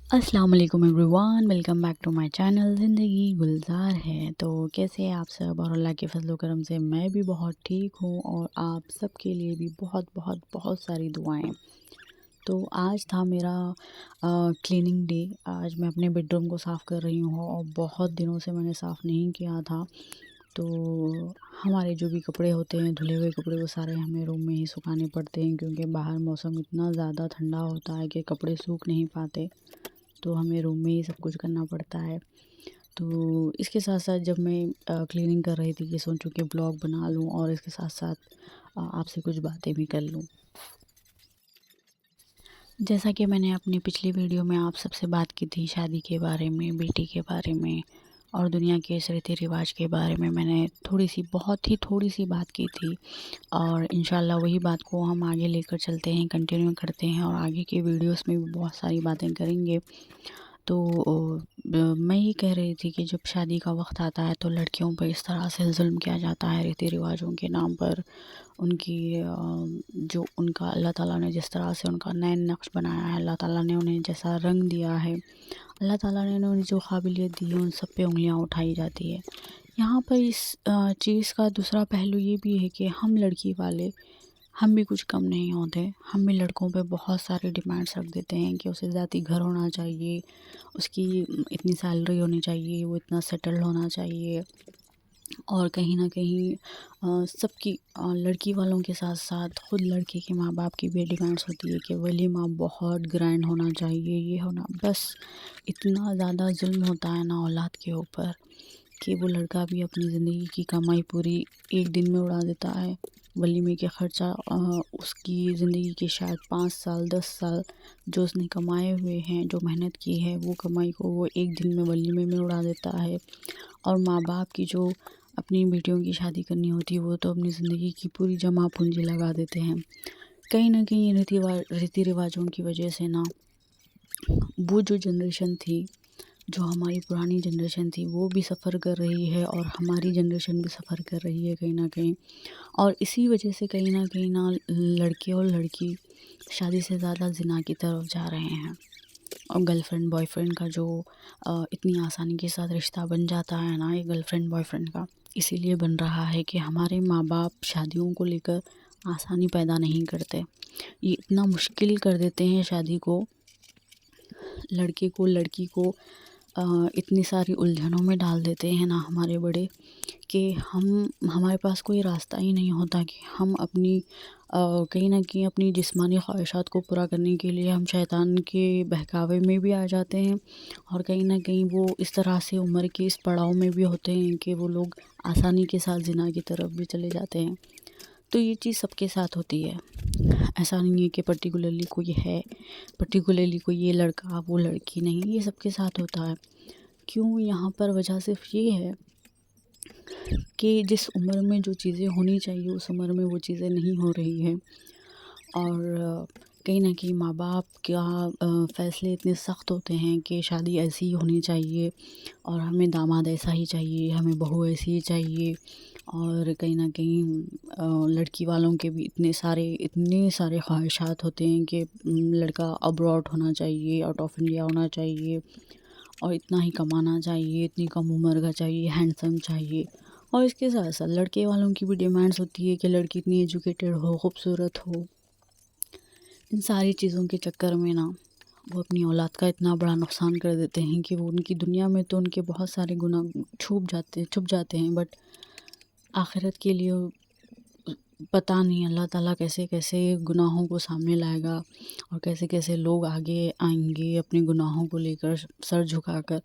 अस्सलाम वालेकुम everyone, welcome back to my channel ज़िंदगी गुलजार है। तो कैसे हैं आप सब? और अल्लाह के फजल करम से मैं भी बहुत ठीक हूँ और आप सब के लिए भी बहुत बहुत बहुत सारी दुआएं। तो आज था मेरा क्लीनिंग डे। आज मैं अपने बेडरूम को साफ़ कर रही हूँ और बहुत दिनों से मैंने साफ़ नहीं किया था। तो हमारे जो भी कपड़े होते हैं, धुले हुए कपड़े, वो सारे हमें रूम में ही सुखाने पड़ते हैं क्योंकि बाहर मौसम इतना ज़्यादा ठंडा होता है कि कपड़े सूख नहीं पाते। तो हमें रूम में ही सब कुछ करना पड़ता है। तो इसके साथ-साथ जब मैं क्लीनिंग कर रही थी कि सोचूँ कि ब्लॉग बना लूँ और इसके साथ-साथ आपसे कुछ बातें भी कर लूँ। जैसा कि मैंने अपनी पिछली वीडियो में आप सबसे बात की थी शादी के बारे में, बेटी के बारे में और दुनिया के इस रीति-रिवाज के बारे में मैंने थोड़ी-सी, बहुत ही थोड़ी-सी बात की थी और इंशाल्लाह वही बात को हम आगे लेकर चलते हैं, कंटिन्यू करते हैं और आगे की वीडियोज़ में भी बहुत सारी बातें करेंगे। तो मैं ये कह रही थी कि जब शादी का वक्त आता है तो लड़कियों पर इस तरह से जुल्म किया जाता है रीति रिवाजों के नाम पर। उनकी जो उनका अल्लाह ताला ने जिस तरह से उनका नैन नक्श बनाया है, अल्लाह ताला ने उन्हें जैसा रंग दिया है, अल्लाह ताला ने उन्हें जो काबिलियत दी है, उन सब पे उंगलियां उठाई जाती है। यहाँ पर इस चीज़ का दूसरा पहलू ये भी है कि हम लड़की वाले, हम भी कुछ कम नहीं होते। हम भी लड़कों पे बहुत सारे डिमांड्स रख देते हैं कि उसे ज़ाती घर होना चाहिए, उसकी इतनी सैलरी होनी चाहिए, वो इतना सेटल्ड होना चाहिए। और कहीं न कहीं सबकी लड़की वालों के साथ-साथ खुद लड़के के माँ-बाप की भी डिमांड्स होती है कि वलीमा बहुत ग्रैंड होना चाहिए, ये होना, बस इतना ज़्यादा ज़ुल्म होता है ना औलाद के ऊपर कि वो लड़का भी अपनी ज़िंदगी की कमाई पूरी एक दिन में उड़ा देता है। वलीमे के ख़र्चा उसकी ज़िंदगी के शायद 5 साल 10 साल जो उसने कमाए हुए हैं, जो मेहनत की है, वो कमाई को वो एक दिन में वलीमे में उड़ा देता है। और माँ-बाप की जो अपनी बेटियों की शादी करनी होती है, वो तो अपनी ज़िंदगी की पूरी जमा पूँजी लगा देते हैं। कहीं न कहीं रीति रिवाजों की वजह से ना, वो जो जनरेशन थी, जो हमारी पुरानी जनरेशन थी, वो भी सफ़र कर रही है और हमारी जनरेशन भी सफ़र कर रही है कहीं न कहीं। और इसी वजह से कहीं न कहीं ना लड़के और लड़की शादी से ज़्यादा ज़िना की तरफ जा रहे हैं। और गर्लफ्रेंड बॉयफ्रेंड का जो इतनी आसानी के साथ रिश्ता बन जाता है ना, ये गर्लफ्रेंड बॉयफ्रेंड का, इसीलिए बन रहा है कि हमारे माँ-बाप शादियों को लेकर आसानी पैदा नहीं करते। ये इतना मुश्किल कर देते हैं शादी को, लड़के को लड़की को इतनी सारी उलझनों में डाल देते हैं ना हमारे बड़े कि हमारे पास कोई रास्ता ही नहीं होता कि हम अपनी कहीं न कहीं अपनी जिस्मानी ख्वाहिशात को पूरा करने के लिए हम शैतान के बहकावे में भी आ जाते हैं और कहीं न कहीं वो इस तरह से उम्र के इस पड़ाव में भी होते हैं कि वो लोग आसानी के साथ ज़िना की तरफ भी चले जाते हैं। तो ये चीज़ सबके साथ होती है। ऐसा नहीं है कि पर्टिकुलरली कोई ये लड़का, वो लड़की, नहीं, ये सबके साथ होता है। क्यों? यहाँ पर वजह सिर्फ़ ये है कि जिस उम्र में जो चीज़ें होनी चाहिए उस उम्र में वो चीज़ें नहीं हो रही हैं। और कहीं न कहीं माँ-बाप का फ़ैसले इतने सख्त होते हैं कि शादी ऐसी ही होनी चाहिए और हमें दामाद ऐसा ही चाहिए, हमें बहू ऐसी ही चाहिए। और कहीं न कहीं लड़की वालों के भी इतने सारे ख़्वाहिशात होते हैं कि लड़का अब्रॉड होना चाहिए, आउट ऑफ इंडिया होना चाहिए और इतना ही कमाना चाहिए, इतनी कम उम्र का चाहिए, हैंडसम चाहिए। और इसके साथ-साथ लड़के वालों की भी डिमांड्स होती है कि लड़की इतनी एजुकेटेड हो, खूबसूरत हो। इन सारी चीज़ों के चक्कर में ना वो अपनी औलाद का इतना बड़ा नुकसान कर देते हैं कि वो उनकी दुनिया में तो उनके बहुत सारे गुनाह छुप जाते हैं, बट आखिरत के लिए पता नहीं अल्लाह ताला कैसे-कैसे गुनाहों को सामने लाएगा और कैसे-कैसे लोग आगे आएँगे अपने गुनाहों को लेकर सर झुकाकर।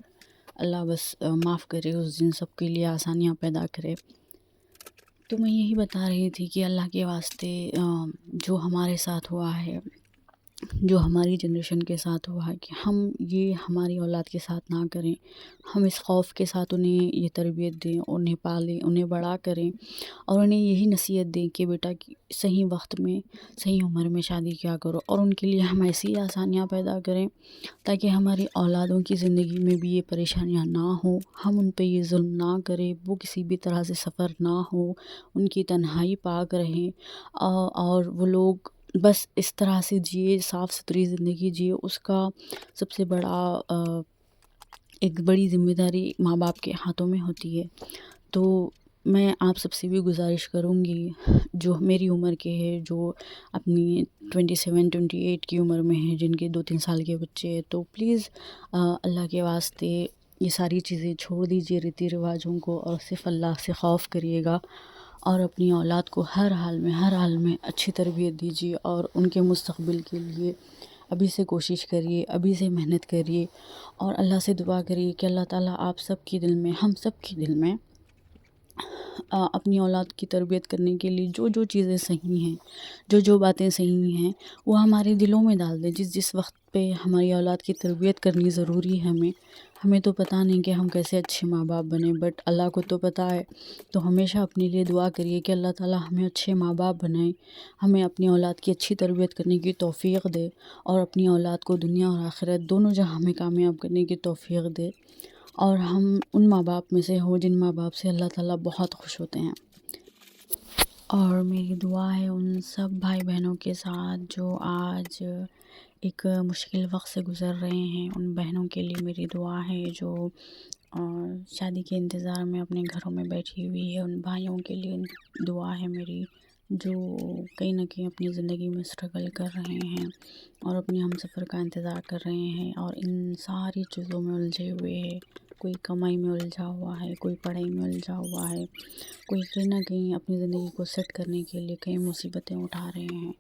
अल्लाह बस माफ़ करे, उस दिन सबके लिए आसानियाँ पैदा करे। तो मैं यही बता रही थी कि अल्लाह के वास्ते जो हमारे साथ हुआ है, जो हमारी जनरेशन के साथ हुआ है, कि हम ये हमारी औलाद के साथ ना करें। हम इस खौफ़ के साथ उन्हें ये तरबियत दें, उन्हें पालें, उन्हें बड़ा करें और उन्हें यही नसीहत दें कि बेटा कि सही वक्त में, सही उम्र में शादी किया करो और उनके लिए हम ऐसी आसानियाँ पैदा करें ताकि हमारी औलादों की ज़िंदगी में भी ये परेशानियाँ ना हो, हम उन पे ये ज़ुल्म ना करें, वो किसी भी तरह से सफ़र ना हो, उनकी तन्हाई पाक रहें और वो लोग بس اس طرح سے جیے، صاف ستھری زندگی جیے، اس کا سب سے بڑا ایک بڑی ذمہ داری ماں باپ کے ہاتھوں میں ہوتی ہے۔ تو میں آپ سب سے بھی گزارش کروں گی جو میری عمر کے ہے، جو اپنی 27-28 کی عمر میں ہیں، جن کے 2-3 سال کے بچے ہیں، تو پلیز اللہ کے واسطے یہ ساری چیزیں چھوڑ دیجیے، ریتی رواجوں کو، اور صرف اللہ سے خوف کریے گا، اور اپنی اولاد کو ہر حال میں اچھی تربیت دیجیے، اور ان کے مستقبل کے لیے ابھی سے کوشش کریے، ابھی سے محنت کریے، اور اللہ سے دعا کریے کہ اللہ تعالیٰ آپ سب کے دل میں، ہم سب کے دل میں اپنی اولاد کی تربیت کرنے کے لیے جو چیزیں صحیح ہیں، جو باتیں صحیح ہیں، وہ ہمارے دلوں میں ڈال دیں۔ جس وقت پہ ہماری اولاد کی تربیت کرنی ضروری ہے، ہمیں تو پتہ نہیں کہ ہم کیسے اچھے ماں باپ بنیں، بٹ اللہ کو تو پتہ ہے۔ تو ہمیشہ اپنے لیے دعا کریے کہ اللہ تعالیٰ ہمیں اچھے ماں باپ بنائے، ہمیں اپنی اولاد کی اچھی تربیت کرنے کی توفیق دے، اور اپنی اولاد کو دنیا اور آخرت دونوں جہاں میں کامیاب کرنے کی توفیق دے، اور ہم ان ماں باپ میں سے ہوں جن ماں باپ سے اللہ تعالیٰ بہت خوش ہوتے ہیں۔ اور میری دعا ہے ان سب بھائی بہنوں کے ساتھ جو آج ایک مشکل وقت سے گزر رہے ہیں، ان بہنوں کے لیے میری دعا ہے جو شادی کے انتظار میں اپنے گھروں میں بیٹھی ہوئی ہے، ان بھائیوں کے لیے دعا ہے میری جو کہیں نہ کہیں اپنی زندگی میں اسٹرگل کر رہے ہیں اور اپنے ہم سفر کا انتظار کر رہے ہیں، اور ان ساری چیزوں میں الجھے ہوئے ہیں۔ کوئی کمائی میں الجھا ہوا ہے، کوئی پڑھائی میں الجھا ہوا ہے، کوئی کہیں نہ کہیں اپنی زندگی کو سیٹ کرنے کے لیے کئی مصیبتیں اٹھا رہے ہیں۔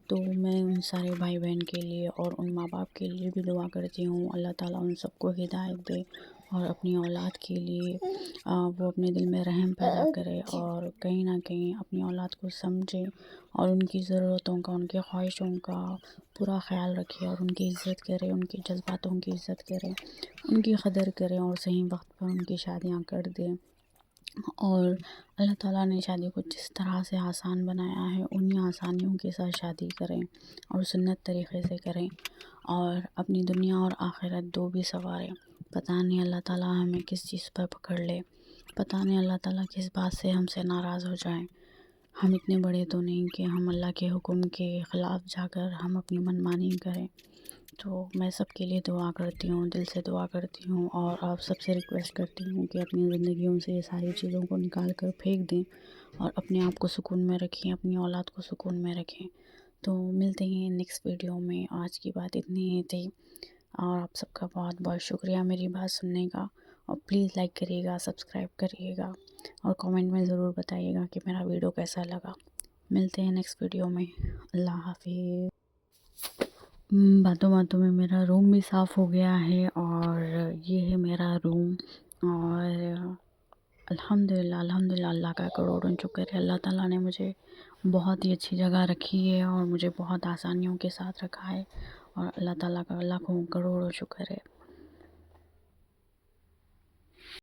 تو میں ان سارے بھائی بہن کے لیے اور ان ماں باپ کے لیے بھی دعا کرتی ہوں، اللہ تعالیٰ ان سب کو ہدایت دے، اور اپنی اولاد کے لیے وہ اپنے دل میں رحم پیدا کرے، اور کہیں نہ کہیں اپنی اولاد کو سمجھے، اور ان کی ضرورتوں کا، ان کی خواہشوں کا پورا خیال رکھے، اور ان کی عزت کرے، ان کے جذباتوں کی عزت کرے، ان کی قدر کرے، اور صحیح وقت پر ان کی شادیاں کر دیں۔ اور اللہ تعالیٰ نے شادی کو جس طرح سے آسان بنایا ہے، انہی آسانیوں کے ساتھ شادی کریں، اور سنت طریقے سے کریں، اور اپنی دنیا اور آخرت دو بھی سنواریں۔ پتہ نہیں اللہ تعالیٰ ہمیں کس چیز پر پکڑ لے، پتہ نہیں اللہ تعالیٰ کس بات سے ہم سے ناراض ہو جائیں۔ ہم اتنے بڑے تو نہیں کہ ہم اللہ کے حکم کے خلاف جا کر ہم اپنی منمانی کریں۔ تو میں سب کے لیے دعا کرتی ہوں، دل سے دعا کرتی ہوں، اور آپ سب سے ریکویسٹ کرتی ہوں کہ اپنی زندگیوں سے یہ ساری چیزوں کو نکال کر پھینک دیں، اور اپنے آپ کو سکون میں رکھیں، اپنی اولاد کو سکون میں رکھیں۔ تو ملتے ہیں نیکسٹ ویڈیو میں۔ آج کی بات اتنی ہی تھی، اور آپ سب کا بہت بہت شکریہ میری بات سننے کا، اور پلیز لائک کریے گا، سبسکرائب کریے گا، اور کامنٹ میں ضرور بتائیے گا کہ میرا ویڈیو کیسا لگا۔ ملتے ہیں نیکسٹ ویڈیو میں۔ اللہ حافظ۔ باتوں باتوں میں میرا روم بھی صاف ہو گیا ہے، اور یہ ہے میرا روم، اور الحمدللہ اللہ کا کروڑوں شکر ہے، اللہ تعالیٰ نے مجھے بہت ہی اچھی جگہ رکھی ہے، اور مجھے بہت آسانیوں کے ساتھ رکھا ہے، اور اللہ تعالیٰ کا لاکھوں کروڑوں شکر ہے۔